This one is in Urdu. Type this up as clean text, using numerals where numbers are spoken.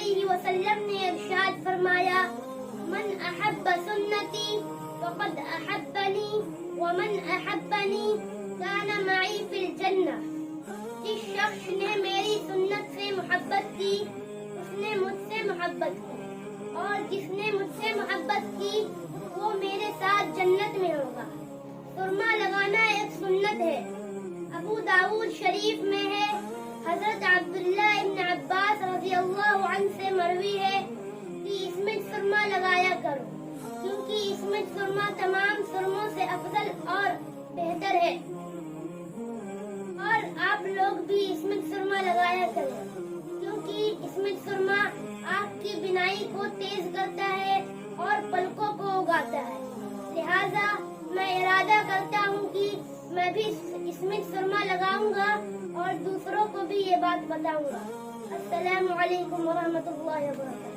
علیہ وسلم نے ارشاد فرمایا من احب سنتی فقد احبنی ومن احبنی کان معی فی الجنہ. جس شخص نے میری سنت سے محبت کی اس نے مجھ سے محبت کی اور جس نے مجھ سے محبت کی وہ میرے ساتھ جنت میں ہوگا. سرما لگانا ایک سنت ہے. ابو داؤد شریف میں ہے حضرت عبداللہ ابن عباس رضی اللہ عنہ سے مروی ہے کہ اس میں سرما لگایا کرو کیونکہ اس میں سرما تمام سرموں سے افضل اور بہتر ہے. اور آپ لوگ بھی اس میں سرما لگایا کریں کیونکہ اس میں سرما آنکھ کی بینائی کو تیز کرتا ہے اور پلکوں کو اگاتا ہے. لہذا میں ارادہ کرتا ہوں کہ میں بھی اس میں سرما لگاؤں گا اور دوسروں کو بھی یہ بات بتاؤں گا. السلام علیکم ورحمۃ اللہ وبرکاتہ.